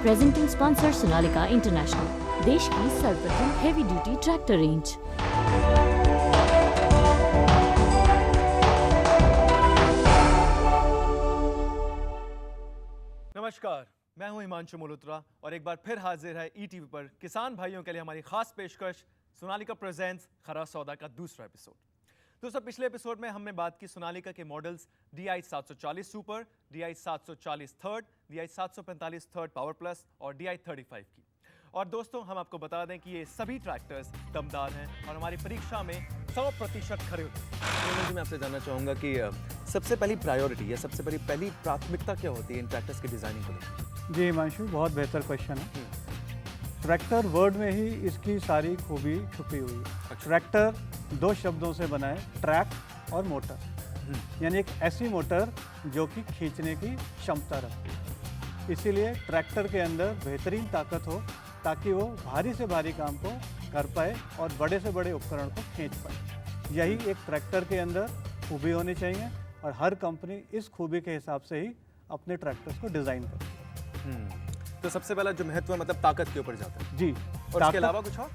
Presenting sponsor Sonalika international, देश की सर्वप्रथम हेवी ड्यूटी ट्रैक्टर रेंज। नमस्कार, मैं हूं हिमांशु मल्होत्रा और एक बार फिर हाजिर है ईटीवी पर किसान भाइयों के लिए हमारी खास पेशकश सोनालिका प्रेजेंट्स खरा सौदा का दूसरा एपिसोड। दोस्तों, पिछले एपिसोड में हमने बात की सोनालिका के models DI 740 super, DI 740 third, DI 745 third power plus और DI 35 की। और दोस्तों, हम आपको बता दें कि ये सभी ट्रैक्टर्स दमदार हैं और हमारी परीक्षा में 100% खरे उतरे। तो मैं आपसे जानना चाहूँगा कि सबसे पहली प्रायोरिटी या सबसे पहली प्राथमिकता क्या होती है इन ट्रैक्टर्स की डिज़ाइनिंग को लेकर? जी हिमांशु, बहुत बेहतर क्वेश्चन है। ट्रैक्टर वर्ड में ही इसकी सारी खूबी छुपी हुई है। ट्रैक्टर दो शब्दों से बना है, ट्रैक और मोटर। यानी एक ऐसी मोटर जो कि खींचने की क्षमता रखती है। इसीलिए ट्रैक्टर के अंदर बेहतरीन ताकत हो ताकि वो भारी से भारी काम को कर पाए और बड़े से बड़े उपकरण को खींच पाए। यही एक ट्रैक्टर के अंदर खूबी होनी चाहिए और हर कंपनी इस खूबी के हिसाब से ही अपने ट्रैक्टर्स को डिज़ाइन करती है। तो सबसे पहला जो महत्व है मतलब ताकत के ऊपर जाता है। जी, और इसके अलावा कुछ और?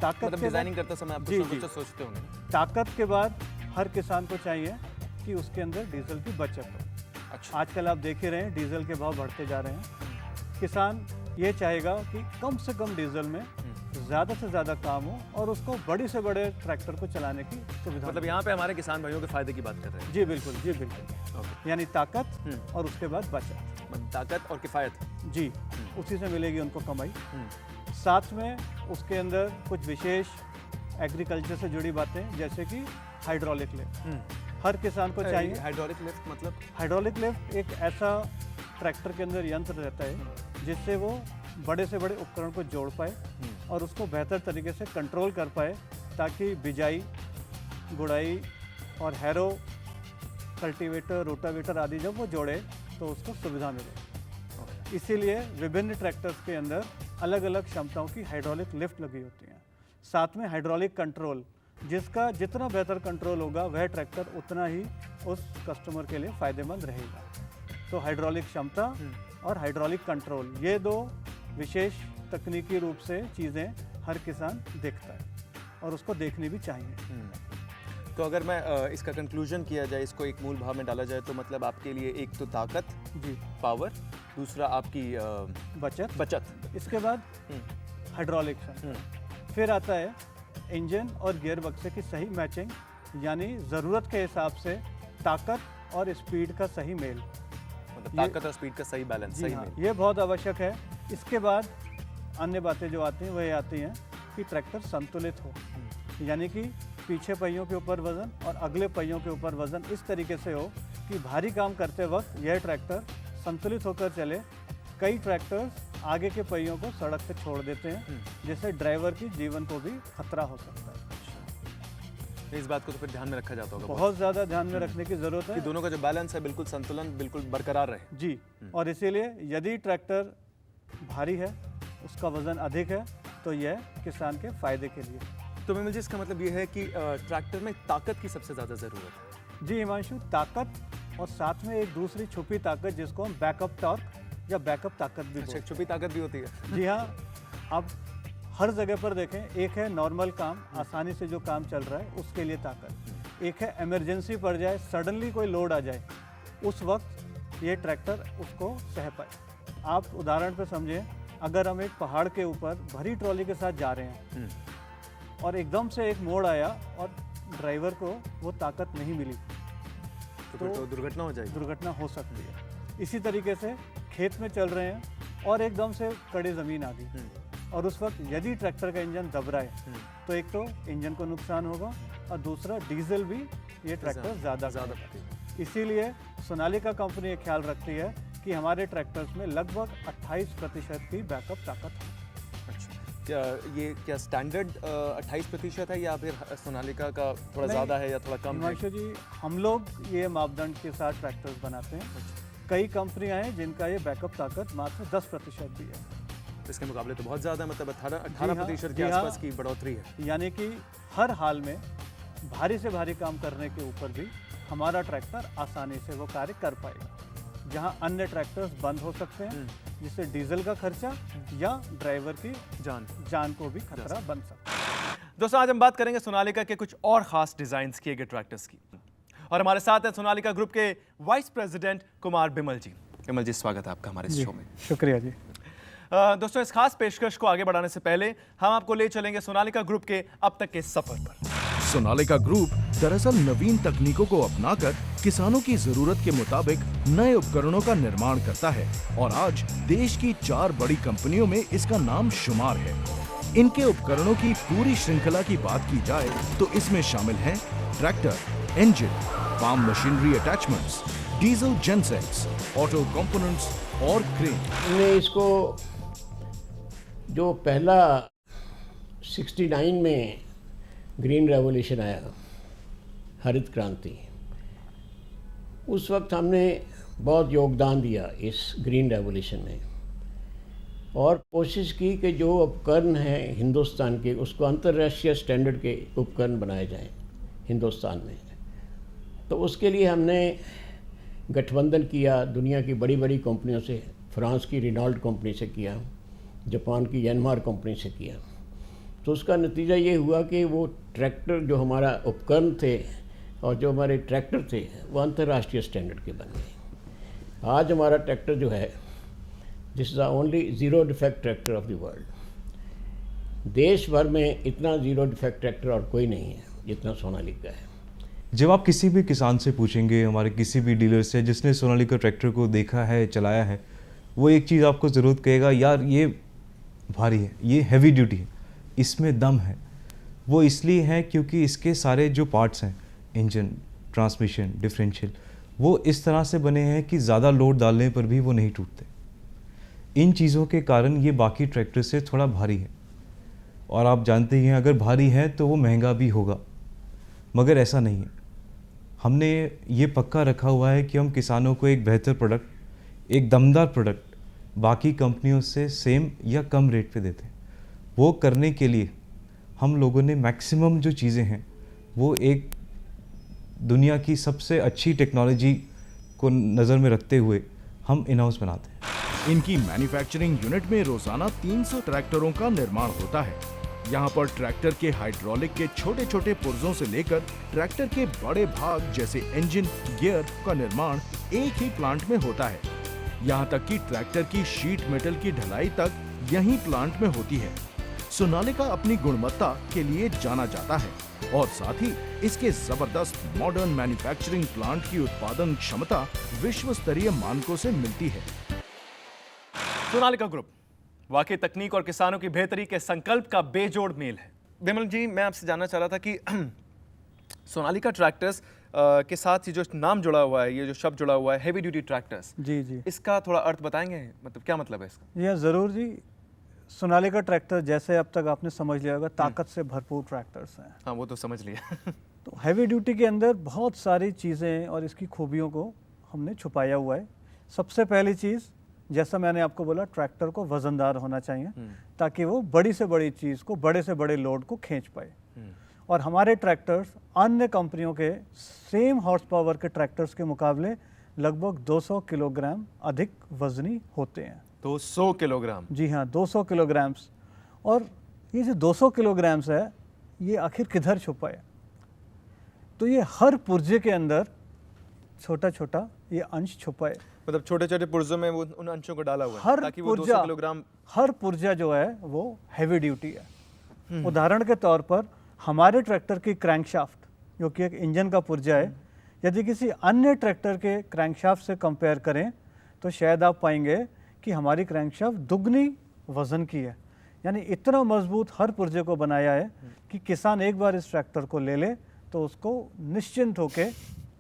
ताकत मतलब डिजाइनिंग करते समय आप जी, कुछ तो सोचते होंगे। ताकत के बाद हर किसान को चाहिए कि उसके अंदर डीजल की बचत हो। अच्छा। आजकल आप देख ही रहे हैं डीजल के भाव बढ़ते जा रहे हैं। किसान ये चाहेगा कि कम से कम डीजल में ज़्यादा से ज़्यादा काम हो और उसको बड़ी से बड़े ट्रैक्टर को चलाने की सुविधा। मतलब यहाँ पे हमारे किसान भाइयों के फायदे की बात कर रहे हैं। जी बिल्कुल, जी बिल्कुल। यानी ताकत और उसके बाद बचत। ताकत और किफ़ायत। जी, उसी से मिलेगी उनको कमाई। साथ में उसके अंदर कुछ विशेष एग्रीकल्चर से जुड़ी बातें जैसे कि हाइड्रोलिक लिफ्ट हर किसान को चाहिए। हाइड्रोलिक लिफ्ट मतलब? हाइड्रोलिक लिफ्ट एक ऐसा ट्रैक्टर के अंदर यंत्र रहता है जिससे वो बड़े से बड़े उपकरण को जोड़ पाए और उसको बेहतर तरीके से कंट्रोल कर पाए ताकि बिजाई, गुड़ाई और हैरो, कल्टीवेटर, रोटावेटर आदि जब वो जोड़े तो उसको सुविधा मिले। इसीलिए विभिन्न ट्रैक्टर्स के अंदर अलग अलग क्षमताओं की हाइड्रोलिक लिफ्ट लगी होती हैं। साथ में हाइड्रोलिक कंट्रोल, जिसका जितना बेहतर कंट्रोल होगा वह ट्रैक्टर उतना ही उस कस्टमर के लिए फ़ायदेमंद रहेगा। तो हाइड्रोलिक क्षमता और हाइड्रोलिक कंट्रोल, ये दो विशेष तकनीकी रूप से चीज़ें हर किसान देखता है और उसको देखनी भी चाहिए। तो अगर मैं इसका कंक्लूजन किया जाए, इसको एक मूल भाव में डाला जाए तो मतलब आपके लिए एक तो ताकत, जी, पावर, दूसरा आपकी बचत। इसके बाद हाइड्रोलिक फिर आता है इंजन और गियर बक्से की सही मैचिंग, यानी ज़रूरत के हिसाब से ताकत और स्पीड का सही मेल। मतलब ताकत और स्पीड का सही बैलेंस, सही मेल। ये बहुत आवश्यक है। इसके बाद अन्य बातें जो आती हैं वह आती हैं कि ट्रैक्टर संतुलित हो, यानी कि पीछे पहियों के ऊपर वज़न और अगले पहियों के ऊपर वज़न इस तरीके से हो कि भारी काम करते वक्त यह ट्रैक्टर संतुलित होकर चले। कई ट्रैक्टर्स आगे के पहियों को सड़क पे छोड़ देते हैं जिससे ड्राइवर की जीवन को भी खतरा हो सकता है। इस बात को तो फिर ध्यान में रखा जाता होगा। बहुत ज़्यादा ध्यान में रखने की ज़रूरत है कि दोनों का जो बैलेंस है बिल्कुल संतुलन बिल्कुल बरकरार रहे। जी, और इसीलिए यदि ट्रैक्टर भारी है, उसका वज़न अधिक है, तो यह किसान के फ़ायदे के लिए। तो मैं इसका मतलब ये है कि ट्रैक्टर में ताकत की सबसे ज़्यादा ज़रूरत है। जी हिमांशु, ताकत और साथ में एक दूसरी छुपी ताकत जिसको हम बैकअप टॉर्क या बैकअप ताकत भी बोलते हैं। छुपी ताकत भी होती है। जी हाँ, आप हर जगह पर देखें, एक है नॉर्मल काम, आसानी से जो काम चल रहा है उसके लिए ताकत। एक है इमरजेंसी पड़ जाए, सडनली कोई लोड आ जाए, उस वक्त ये ट्रैक्टर उसको सह पाए। आप उदाहरण पे समझें, अगर हम एक पहाड़ के ऊपर भरी ट्रॉली के साथ जा रहे हैं और एकदम से एक मोड़ आया और ड्राइवर को वो ताकत नहीं मिली तो दुर्घटना हो जाएगी। दुर्घटना हो सकती है। इसी तरीके से खेत में चल रहे हैं और एकदम से कड़ी ज़मीन आ गई और उस वक्त यदि ट्रैक्टर का इंजन दबराए तो एक तो इंजन को नुकसान होगा और दूसरा डीजल भी ये ट्रैक्टर ज़्यादा। इसीलिए सोनालिका कंपनी ये ख्याल रखती है कि हमारे ट्रैक्टर्स में लगभग 28% की बैकअप ताकत है। अच्छा, क्या स्टैंडर्ड 28% है या फिर सोनालिका का थोड़ा ज़्यादा है या थोड़ा कम है? हिमांशु जी, हम लोग ये मापदंड के साथ ट्रैक्टर्स बनाते हैं। कई कंपनियां हैं जिनका ये बैकअप ताकत मात्र 10% भी है। इसके मुकाबले तो बहुत ज़्यादा, मतलब 18% के आसपास की बढ़ोतरी है। यानी कि हर हाल में भारी से भारी काम करने के ऊपर भी हमारा ट्रैक्टर आसानी से वो कार्य कर पाएगा। जहां अन्य ट्रैक्टर्स बंद हो सकते हैं जिससे डीजल का खर्चा या ड्राइवर की जान को भी खतरा बन सकता है। दोस्तों आज हम बात करेंगे सोनालिका के कुछ और खास डिजाइन्स किए गए ट्रैक्टर्स की, और हमारे साथ है सोनालिका ग्रुप के वाइस प्रेसिडेंट कुमार बिमल जी। बिमल जी, स्वागत है आपका हमारे इस शो में। शुक्रिया जी। दोस्तों इस खास पेशकश को आगे बढ़ाने से पहले हम आपको ले चलेंगे सोनालिका ग्रुप के अब तक के सफर पर। सोनालिका ग्रुप दरअसल नवीन तकनीकों को अपनाकर किसानों की जरूरत के मुताबिक नए उपकरणों का निर्माण करता है और आज देश की 4 बड़ी कंपनियों में इसका नाम शुमार है। इनके उपकरणों की पूरी श्रृंखला की बात की जाए तो इसमें शामिल हैं tractor, engine, farm machinery attachments, diesel gensets, auto components और क्रेन। हमने इसको जो पहला 69 में ग्रीन रेवोल्यूशन आया, हरित क्रांति, उस वक्त हमने बहुत योगदान दिया इस ग्रीन रेवोल्यूशन में और कोशिश की कि जो उपकरण हैं हिंदुस्तान के उसको अंतर्राष्ट्रीय स्टैंडर्ड के उपकरण बनाए जाएं हिंदुस्तान में। तो उसके लिए हमने गठबंधन किया दुनिया की बड़ी बड़ी कंपनियों से, फ्रांस की रिनॉल्ट कंपनी से किया, जापान की यानमार कंपनी से किया। तो उसका नतीजा ये हुआ कि वो ट्रैक्टर जो हमारा उपकरण थे और जो हमारे ट्रैक्टर थे वो अंतर्राष्ट्रीय स्टैंडर्ड के बन गए। आज हमारा ट्रैक्टर जो है, this is the only zero defect tractor of the world. देश भर में इतना ज़ीरो डिफेक्ट ट्रैक्टर और कोई नहीं है जितना सोनालिका है। जब आप किसी भी किसान से पूछेंगे, हमारे किसी भी डीलर से जिसने सोनालिका ट्रैक्टर को देखा है, चलाया है, वो एक चीज़ आपको ज़रूर कहेगा, यार ये भारी है, ये हैवी ड्यूटी है, इसमें दम है। वो इसलिए है क्योंकि इसके सारे जो पार्ट्स हैं, इंजन, ट्रांसमिशन, डिफरेंशियल, वो इस तरह से बने हैं कि ज़्यादा लोड डालने पर भी वो नहीं टूटते। इन चीज़ों के कारण ये बाकी ट्रैक्टर से थोड़ा भारी है, और आप जानते ही हैं अगर भारी है तो वो महंगा भी होगा, मगर ऐसा नहीं है। हमने ये पक्का रखा हुआ है कि हम किसानों को एक बेहतर प्रोडक्ट, एक दमदार प्रोडक्ट बाकी कंपनियों से सेम या कम रेट पे देते हैं। वो करने के लिए हम लोगों ने मैक्सिमम जो चीज़ें हैं वो एक दुनिया की सबसे अच्छी टेक्नोलॉजी को नज़र में रखते हुए हम इन हाउस बनाते हैं। इनकी मैन्युफैक्चरिंग यूनिट में रोजाना 300 ट्रैक्टरों का निर्माण होता है। यहाँ पर ट्रैक्टर के हाइड्रोलिक के छोटे छोटे पुर्जों से लेकर ट्रैक्टर के बड़े भाग जैसे इंजन, गियर का निर्माण एक ही प्लांट में होता है। यहाँ तक कि ट्रैक्टर की शीट मेटल की ढलाई तक यही प्लांट में होती है। सोनालिका अपनी गुणवत्ता के लिए जाना जाता है और साथ ही इसके जबरदस्त मॉडर्न मैन्युफैक्चरिंग प्लांट की उत्पादन क्षमता विश्व स्तरीय मानकों से मिलती है। सोनालिका ग्रुप वाकई तकनीक और किसानों की बेहतरी के संकल्प का बेजोड़ मेल है। बिमल जी, मैं आपसे जानना चाह रहा था कि सोनालिका ट्रैक्टर्स के साथ ही जो नाम जुड़ा हुआ है, ये जो शब्द जुड़ा हुआ है हेवी ड्यूटी ट्रैक्टर्स, जी जी, इसका थोड़ा अर्थ बताएंगे, मतलब क्या मतलब है इसका? जी हाँ, ज़रूर जी। सोनालिका ट्रैक्टर जैसे अब तक आपने समझ लिया होगा, ताकत से भरपूर ट्रैक्टर्स हैं। हाँ, वो तो समझ लिया। तो हैवी ड्यूटी के अंदर बहुत सारी चीज़ें और इसकी खूबियों को हमने छुपाया हुआ है। सबसे पहली चीज़, जैसा मैंने आपको बोला, ट्रैक्टर को वजनदार होना चाहिए ताकि वो बड़ी से बड़ी चीज़ को, बड़े से बड़े लोड को खींच पाए। और हमारे ट्रैक्टर्स अन्य कंपनियों के सेम हॉर्स पावर के ट्रैक्टर्स के मुकाबले लगभग 200 किलोग्राम अधिक वजनी होते हैं। 200 किलोग्राम? जी हाँ, 200 किलोग्राम्स। और ये जो 200 किलोग्राम्स है, ये आखिर किधर छुपा है? तो ये हर पुर्जे के अंदर छोटा छोटा ये अंश छुपा है। मतलब छोटे छोटे पुर्जों में वो उन अंशों को डाला हुआ है हर ताकि वो 200 किलोग्राम। हर पुर्जा जो है वो हैवी ड्यूटी है। उदाहरण के तौर पर हमारे ट्रैक्टर की क्रैंकशाफ्ट, जो कि एक इंजन का पुर्जा है, यदि किसी अन्य ट्रैक्टर के क्रैंकशाफ्ट से कंपेयर करें तो शायद आप पाएंगे कि हमारी क्रैंकशाफ्ट दुगनी वजन की है। यानी इतना मजबूत हर पुर्जे को बनाया है कि किसान एक बार इस ट्रैक्टर को ले ले तो उसको निश्चिंत होकर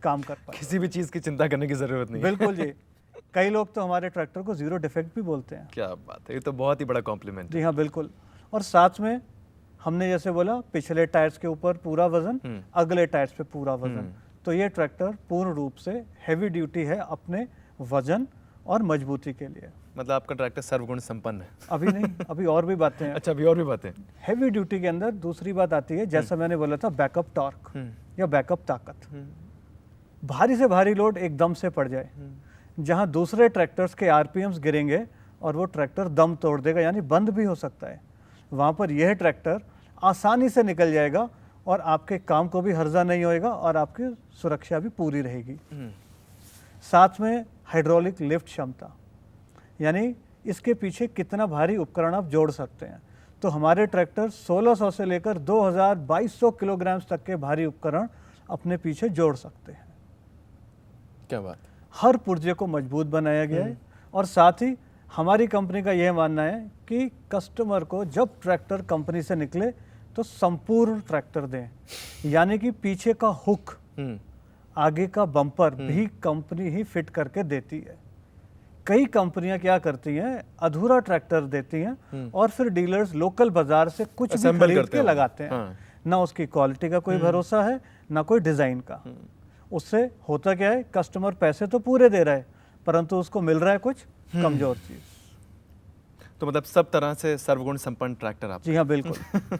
काम कर पाए, किसी भी चीज़ की चिंता करने की ज़रूरत नहीं। बिल्कुल जी। कई लोग तो हमारे ट्रैक्टर को ज़ीरो डिफेक्ट भी बोलते हैं। क्या बात है, ये तो बहुत ही बड़ा कॉम्प्लीमेंट है। जी हाँ, बिल्कुल। और साथ में हमने जैसे बोला, पिछले टायर्स के ऊपर पूरा वजन, अगले टायर्स पे पूरा वजन। तो ये ट्रैक्टर पूर्ण रूप से हैवी ड्यूटी है अपने वजन और मजबूती के लिए। मतलब आपका ट्रैक्टर सर्वगुण संपन्न है। अभी नहीं, अभी और भी बातें हैं। अच्छा, अभी और भी बातें। हैवी ड्यूटी के अंदर दूसरी बात आती है, जैसा मैंने बोला था, बैकअप टॉर्क या बैकअप ताकत। भारी से भारी लोड एकदम से पड़ जाए, जहां दूसरे ट्रैक्टर्स के आरपीएम्स गिरेंगे और वो ट्रैक्टर दम तोड़ देगा, यानी बंद भी हो सकता है। वहाँ पर यह ट्रैक्टर आसानी से निकल जाएगा और आपके काम को भी हर्जा नहीं होएगा और आपकी सुरक्षा भी पूरी रहेगी। साथ में हाइड्रोलिक लिफ्ट क्षमता, यानी इसके पीछे कितना भारी उपकरण आप जोड़ सकते हैं। तो हमारे ट्रैक्टर 1600 से लेकर 2200 किलोग्राम तक के भारी उपकरण अपने पीछे जोड़ सकते हैं। क्या बात। हर पुर्जे को मजबूत बनाया गया है और साथ ही हमारी कंपनी का यह मानना है कि कस्टमर को जब ट्रैक्टर कंपनी से निकले तो संपूर्ण ट्रैक्टर दें, यानी कि पीछे का हुक, आगे का बम्पर भी कंपनी ही फिट करके देती है। कई कंपनियां क्या करती हैं, अधूरा ट्रैक्टर देती हैं और फिर डीलर्स लोकल बाजार से कुछ भी खरीद के लगाते हैं। ना उसकी क्वालिटी का कोई भरोसा है, ना कोई डिज़ाइन का। उससे होता क्या है, कस्टमर पैसे तो पूरे दे रहा है परंतु उसको मिल रहा है कुछ कमजोर चीज़। तो मतलब सब तरह से सर्वगुण संपन्न ट्रैक्टर आप। जी हाँ, बिल्कुल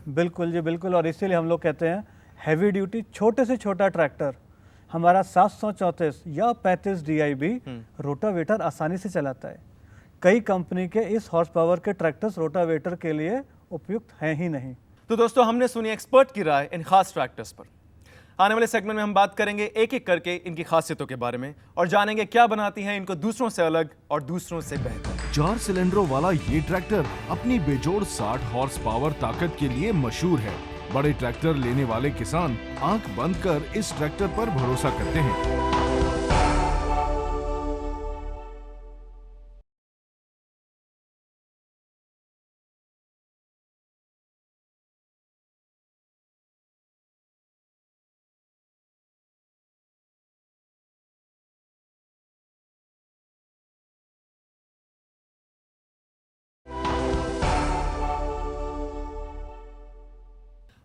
बिल्कुल जी, बिल्कुल। और इसीलिए हम लोग कहते हैं हैवी ड्यूटी छोटे से छोटा ट्रैक्टर हमारा 734 या 35 DI भी रोटावेटर आसानी से चलाता है। कई कंपनी के इस हॉर्स पावर के ट्रैक्टर्स रोटावेटर के लिए उपयुक्त हैं ही नहीं। तो दोस्तों, हमने सुनी एक्सपर्ट की राय इन खास ट्रैक्टर्स पर। आने वाले सेगमेंट में हम बात करेंगे एक एक करके इनकी खासियतों के बारे में और जानेंगे क्या बनाती हैं इनको दूसरों से अलग और दूसरों से बेहतर। 4 सिलेंडरों वाला ये ट्रैक्टर अपनी बेजोड़ 60 हॉर्स पावर ताकत के लिए मशहूर है। बड़े ट्रैक्टर लेने वाले किसान आंख बंद कर इस ट्रैक्टर पर भरोसा करते हैं।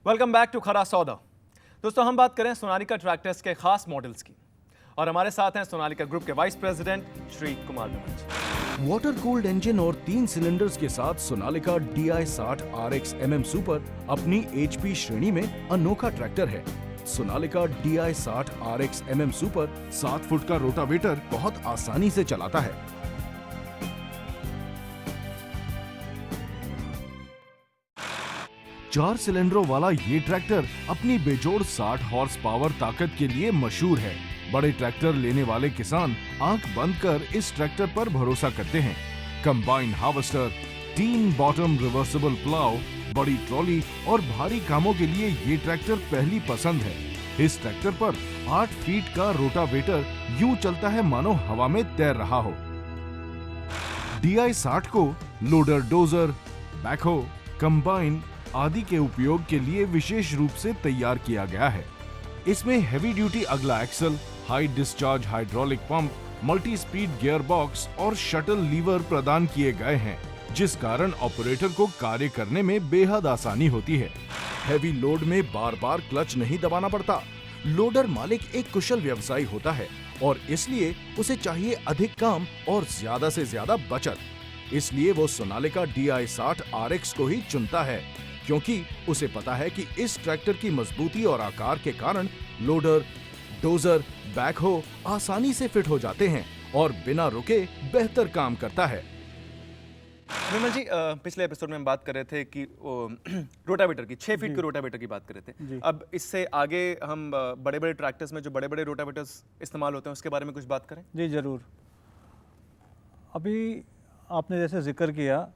वेलकम बैक टू खरा सौदा। दोस्तों, हम बात करें सोनालिका ट्रैक्टर्स के खास मॉडल्स की और हमारे साथ हैं सोनालिका ग्रुप के vice president Shri Kumar Banerjee. Water cooled engine और 3 सिलेंडर्स के साथ Sonalika DI60 RX MM super अपनी HP श्रेणी में अनोखा ट्रैक्टर है। Sonalika DI60 RX MM super 7 foot का रोटावेटर बहुत आसानी से चलाता है। चार सिलेंडरों वाला ये ट्रैक्टर अपनी बेजोड़ 60 हॉर्स पावर ताकत के लिए मशहूर है। बड़े ट्रैक्टर लेने वाले किसान आंख बंद कर इस ट्रैक्टर पर भरोसा करते हैं। Combine harvester, 3 bottom reversible plough, बड़ी ट्रॉली और भारी कामों के लिए ये ट्रैक्टर पहली पसंद है। इस ट्रैक्टर पर 8 फीट का रोटावेटर यूं चलता है मानो हवा में तैर रहा हो। DI60 को लोडर, डोजर, बैकहो, कंबाइन आदि के उपयोग के लिए विशेष रूप से तैयार किया गया है। इसमें हैवी ड्यूटी अगला axle, high discharge hydraulic pump, multi speed gear box और शटल लीवर प्रदान किए गए हैं, जिस कारण ऑपरेटर को कार्य करने में बेहद आसानी होती है। हैवी लोड में बार बार क्लच नहीं दबाना पड़ता। लोडर मालिक एक कुशल व्यवसायी होता है और इसलिए उसे चाहिए अधिक काम और ज्यादा से ज्यादा बचत। इसलिए वो सोनालिका DI60 RX को ही चुनता है, क्योंकि उसे पता है कि इस ट्रैक्टर की मजबूती और आकार के कारण लोडर, डोजर, बैकहो आसानी से फिट हो जाते हैं और बिना रुके बेहतर काम करता है। विमल जी, पिछले एपिसोड में हम बात कर रहे थे कि रोटावेटर की 6 फीट के रोटावेटर की बात कर रहे थे। अब इससे आगे हम बड़े बड़े ट्रैक्टर्स में जो बड़े बड़े रोटावेटर्स इस्तेमाल होते हैं उसके बारे में कुछ बात करें। जी जरूर। अभी आपने जैसे जिक्र किया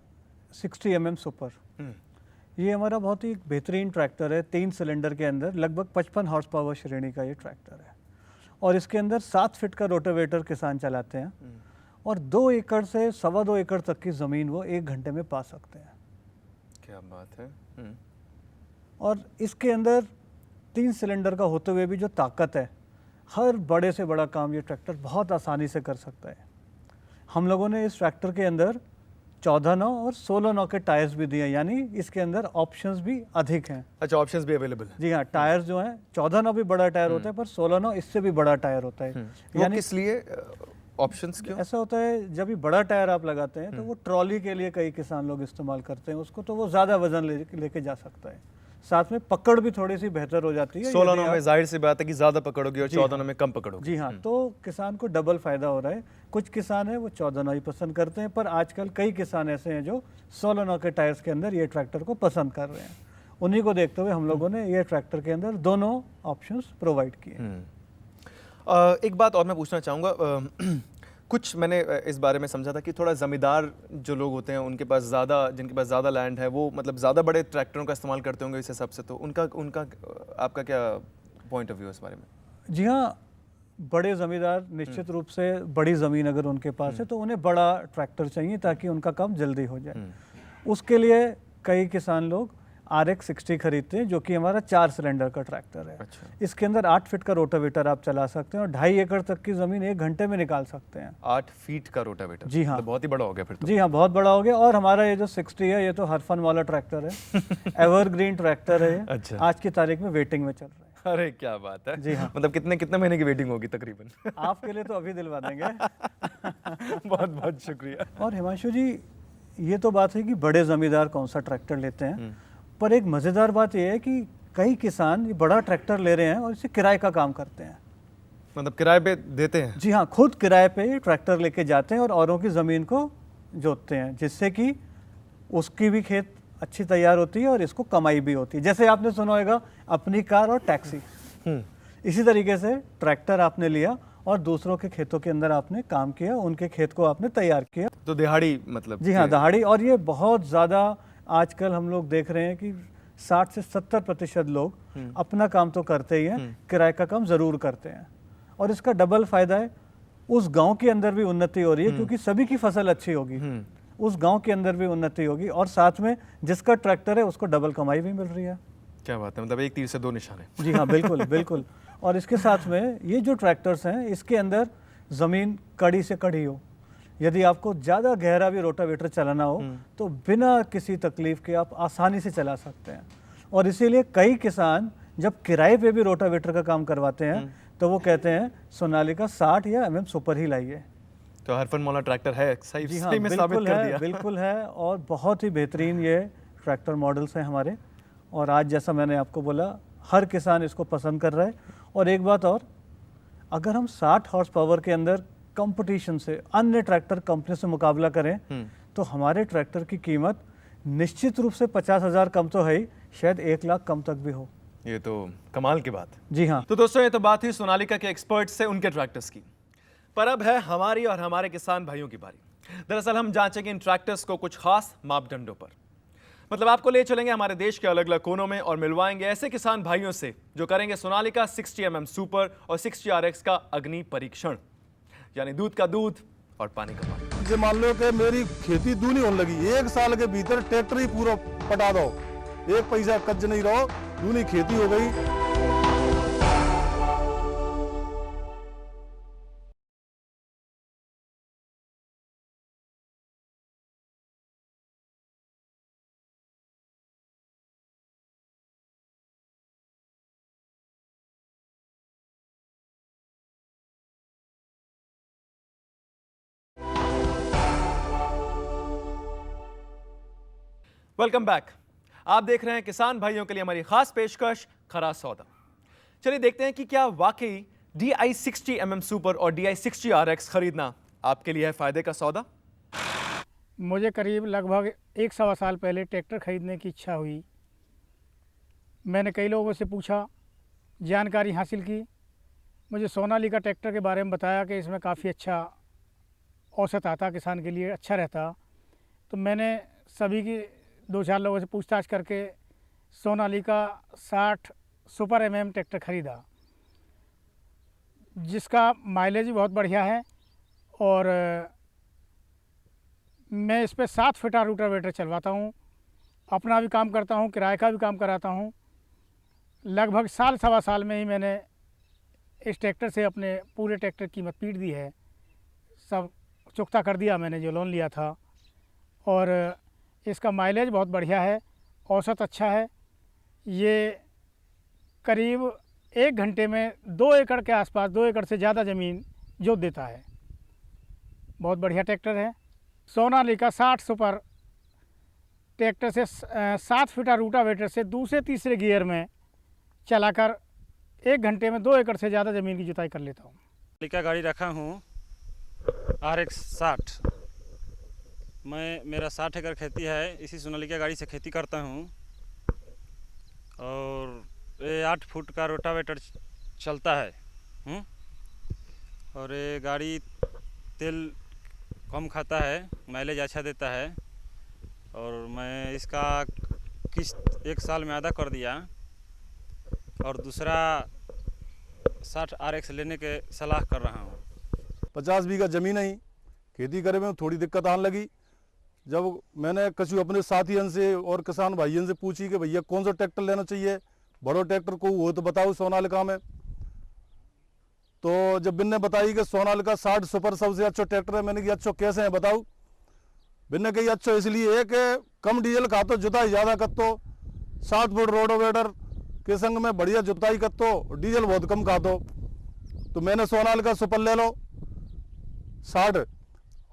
60 mm सुपर, ये हमारा बहुत ही बेहतरीन ट्रैक्टर है। 3 सिलेंडर के अंदर लगभग 55 हॉर्स पावर श्रेणी का ये ट्रैक्टर है और इसके अंदर 7 फीट का रोटावेटर किसान चलाते हैं और 2 एकड़ से 2.25 एकड़ तक की ज़मीन वो 1 घंटे में पा सकते हैं। क्या बात है। और इसके अंदर 3 सिलेंडर का होते हुए भी जो ताकत है, हर बड़े से बड़ा काम ये ट्रैक्टर बहुत आसानी से कर सकता है। हम लोगों ने इस ट्रैक्टर के अंदर 14 नौ और 16 नौ के टायर्स भी दिए, यानी इसके अंदर ऑप्शंस भी अधिक हैं। अच्छा, ऑप्शंस भी अवेलेबल है। जी हाँ, टायर्स जो हैं 14 नौ भी बड़ा टायर होता है पर 16 नौ इससे भी बड़ा टायर होता है। यानी किस लिए ऑप्शंस क्यों? ऐसा होता है जब भी बड़ा टायर आप लगाते हैं तो वो ट्रॉली के लिए कई किसान लोग इस्तेमाल करते हैं उसको, तो वो ज़्यादा वजन लेके जा सकता है। साथ में पकड़ भी थोड़ी सी बेहतर हो जाती है। 16 यदि में आप- जाहिर सी बात है कि ज़्यादा पकड़ोगे और जी 14 में कम पकड़ोगे। जी हाँ, तो किसान को डबल फायदा हो रहा है। कुछ किसान हैं वो 14 ही पसंद करते हैं, पर आजकल कई किसान ऐसे हैं जो 16 के टायर्स के अंदर ये ट्रैक्टर को पसंद कर रहे हैं। उन्हीं को देखते हुए हम लोगों ने ये ट्रैक्टर के अंदर दोनों ऑप्शंस प्रोवाइड किए। एक बात और मैं पूछना चाहूँगा, कुछ मैंने इस बारे में समझा था कि थोड़ा ज़मींदार जो लोग होते हैं उनके पास ज़्यादा, जिनके पास ज़्यादा लैंड है, वो मतलब ज़्यादा बड़े ट्रैक्टरों का इस्तेमाल करते होंगे इस हिसाब से, तो उनका उनका आपका क्या पॉइंट ऑफ व्यू है इस बारे में? जी हाँ, बड़े ज़मींदार निश्चित रूप से बड़ी ज़मीन अगर उनके पास है तो उन्हें बड़ा ट्रैक्टर चाहिए ताकि उनका काम जल्दी हो जाए। उसके लिए कई किसान लोग RX 60 खरीदते हैं, जो कि हमारा 4 सिलेंडर का ट्रैक्टर है। अच्छा। इसके अंदर 8 फीट का रोटावेटर आप चला सकते हैं और 2.5 एकड़ तक की ज़मीन 1 घंटे में निकाल सकते हैं। 8 फीट का रोटावेटर? जी हाँ। तो बहुत ही बड़ा हो गया फिर तो। जी हाँ, बहुत बड़ा हो गया। और हमारा ये जो 60 है ये तो हर फन वाला ट्रैक्टर है, एवरग्रीन ट्रैक्टर है ये। अच्छा। आज की तारीख में वेटिंग में चल रहा है। अरे क्या बात है। जी हाँ। मतलब कितने महीने की वेटिंग होगी तकरीबन? आपके लिए तो अभी दिलवा देंगे। बहुत बहुत शुक्रिया। और हिमांशु जी, ये तो बात है कि बड़े ज़मींदार कौन सा ट्रैक्टर लेते हैं, पर एक मज़ेदार बात यह है कि कई किसान ये बड़ा ट्रैक्टर ले रहे हैं और इसे किराए का काम करते हैं। मतलब किराए पे देते हैं? जी हाँ, खुद किराए पे ये ट्रैक्टर लेके जाते हैं और औरों की ज़मीन को जोतते हैं, जिससे कि उसकी भी खेत अच्छी तैयार होती है और इसको कमाई भी होती है। जैसे आपने सुना होगा अपनी कार और टैक्सी, इसी तरीके से ट्रैक्टर आपने लिया और दूसरों के खेतों के अंदर आपने काम किया, उनके खेत को आपने तैयार किया। तो दिहाड़ी मतलब? जी हाँ, दहाड़ी। और ये बहुत ज़्यादा आजकल हम लोग देख रहे हैं कि 60 से 70% लोग अपना काम तो करते ही हैं, किराए का काम ज़रूर करते हैं। और इसका डबल फायदा है, उस गांव के अंदर भी उन्नति हो रही है क्योंकि सभी की फसल अच्छी होगी, उस गांव के अंदर भी उन्नति होगी और साथ में जिसका ट्रैक्टर है उसको डबल कमाई भी मिल रही है। क्या बात है, मतलब एक तीर से दो निशाने। जी हाँ, बिल्कुल बिल्कुल। और इसके साथ में ये जो ट्रैक्टर्स हैं इसके अंदर ज़मीन कड़ी से कड़ी हो, यदि आपको ज़्यादा गहरा भी रोटावेटर चलाना हो तो बिना किसी तकलीफ के आप आसानी से चला सकते हैं। और इसीलिए कई किसान जब किराए पे भी रोटावेटर का काम करवाते हैं तो वो कहते हैं सोनालिका 60 या MM सुपर ही लाइए। तो हरफन वाला ट्रैक्टर है, सही जी हाँ, सही में साबित बिल्कुल कर है, दिया। बिल्कुल है। और बहुत ही बेहतरीन ये ट्रैक्टर मॉडल्स हैं हमारे। और आज जैसा मैंने आपको बोला, हर किसान इसको पसंद कर रहा है। और एक बात और, अगर हम 60 हॉर्स पावर के अंदर कंपटीशन से अन्य ट्रैक्टर कंपनी से मुकाबला करें तो हमारे ट्रैक्टर की कीमत निश्चित रूप से 50,000 कम तो है ही, शायद 1 लाख कम तक भी हो। ये तो कमाल की बात। जी हाँ। तो दोस्तों, ये तो बात हुई सोनालिका के एक्सपर्ट्स से उनके ट्रैक्टर्स की। पर अब है हमारी और हमारे किसान भाइयों की बारी। दरअसल हम जांचेंगे इन ट्रैक्टर्स को कुछ खास मापदंडों पर। मतलब आपको ले चलेंगे हमारे देश के अलग अलग कोनों में और मिलवाएंगे ऐसे किसान भाइयों से जो करेंगे सोनालिका 60 mm सुपर और 60 RX का अग्नि परीक्षण, यानी दूध का दूध और पानी का पानी। जैसे मान लो कि मेरी खेती दूनी होने लगी, 1 साल के भीतर ट्रैक्टर ही पूरा पटा दो, 1 पैसा कच्च नहीं रहो, दूनी खेती हो गई। Welcome back. आप देख रहे हैं किसान भाइयों के लिए हमारी खास पेशकश खरा सौदा। चलिए देखते हैं कि क्या वाकई DI 60 mm सुपर और DI 60 RX खरीदना आपके लिए है फायदे का सौदा। मुझे करीब लगभग 1 सवा साल पहले ट्रैक्टर ख़रीदने की इच्छा हुई। मैंने कई लोगों से पूछा, जानकारी हासिल की। मुझे सोनालिका ट्रैक्टर के बारे में बताया कि इसमें काफ़ी अच्छा औसत आता, किसान के लिए अच्छा रहता। तो मैंने सभी की 2-4 लोगों से पूछताछ करके सोनालिका 60 सुपर MM ट्रैक्टर ख़रीदा, जिसका माइलेज भी बहुत बढ़िया है। और मैं इस पर 7 फीट रोटावेटर चलवाता हूँ, अपना भी काम करता हूँ, किराए का भी काम कराता हूँ। लगभग सवा साल में ही मैंने इस ट्रैक्टर से अपने पूरे ट्रैक्टर की कीमत पीट दी है, सब चुकता कर दिया मैंने जो लोन लिया था। और इसका माइलेज बहुत बढ़िया है, औसत अच्छा है। ये करीब 1 घंटे में 2 एकड़ के आसपास, 2 एकड़ से ज़्यादा ज़मीन जोत देता है। बहुत बढ़िया ट्रैक्टर है। सोनालिका 60 सुपर ट्रैक्टर से 7 फीटा रूटावेटर से दूसरे तीसरे गियर में चलाकर 1 घंटे में 2 एकड़ से ज़्यादा ज़मीन की जुताई कर लेता हूँ। का गाड़ी रखा हूँ RX 60। मेरा 60 एकड़ खेती है, इसी सोनालिका गाड़ी से खेती करता हूँ और ये 8 फुट का रोटावेटर चलता है। और ये गाड़ी तेल कम खाता है, माइलेज अच्छा देता है। और मैं इसका किस्त 1 साल में अदा कर दिया और दूसरा 60 RX लेने के सलाह कर रहा हूँ। 50 बीघा जमीन है, खेती करे में थोड़ी दिक्कत आने लगी। जब मैंने कछु अपने साथियों से और किसान भाइयों से पूछी कि भैया कौन सा ट्रैक्टर लेना चाहिए, बड़ो ट्रैक्टर को वो तो बताओ सोनालिका में। तो जब बिन्ने बताई कि सोनालिका 60 सुपर सबसे अच्छा ट्रैक्टर है, मैंने कहा अच्छा कैसे है बताओ। बिन्ने कही अच्छा इसलिए है कि कम डीजल खातो, जुताई ज़्यादा करतो, 7 फुट रोडोवेटर के संग में बढ़िया जुताई करतो, डीजल बहुत कम खातो। तो मैंने सोनालिका सुपर ले लो 60।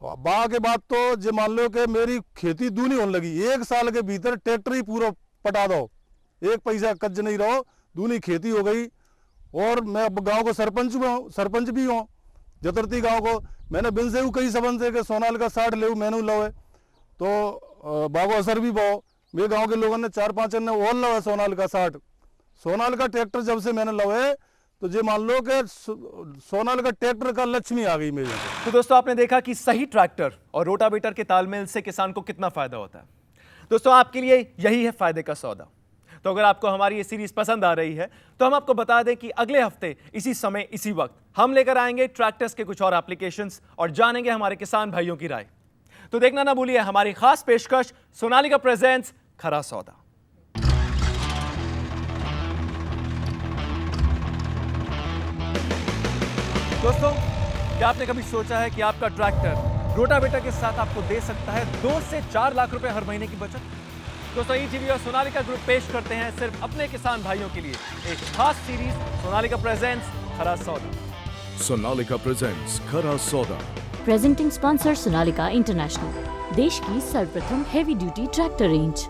बा के बाद तो जो मान लो कि मेरी खेती दूनी होने लगी, 1 साल के भीतर ट्रैक्टर ही पूरा पटा दो, 1 पैसा कज नहीं रहो, दूनी खेती हो गई। और मैं अब गांव को सरपंच भी हूँ जतरती गांव को। मैंने बिन से कई सबन से कि सोनालिका 60 ले मैनू लो है, तो बागो असर भी पाओ। मेरे गांव के लोगों ने 4-5 ने और लो है सोनालिका 60। सोनालिका ट्रैक्टर जब से मैंने लो है तो ये मान लो कि सोनालिका ट्रैक्टर का लक्ष्मी आ गई मेरे को। तो दोस्तों आपने देखा कि सही ट्रैक्टर और रोटावेटर के तालमेल से किसान को कितना फायदा होता है। दोस्तों आपके लिए यही है फायदे का सौदा। तो अगर आपको हमारी ये सीरीज पसंद आ रही है तो हम आपको बता दें कि अगले हफ्ते इसी समय इसी वक्त हम लेकर आएंगे ट्रैक्टर्स के कुछ और एप्लीकेशंस और जानेंगे हमारे किसान भाइयों की राय। तो देखना ना भूलिए हमारी खास पेशकश सोनालिका प्रेजेंट्स खरा सौदा। दोस्तों क्या आपने कभी सोचा है कि आपका ट्रैक्टर रोटावेटर के साथ आपको दे सकता है 2 से 4 लाख रुपए हर महीने की बचत? दोस्तों ईटीवी और सोनालिका ग्रुप पेश करते हैं सिर्फ अपने किसान भाइयों के लिए एक खास सीरीज सोनालिका प्रेजेंट्स खरा सौदा। सोनालिका प्रेजेंट्स खरा सौदा। प्रेजेंटिंग स्पॉन्सर सोनालिका इंटरनेशनल, देश की सर्वप्रथम हेवी ड्यूटी ट्रैक्टर रेंज।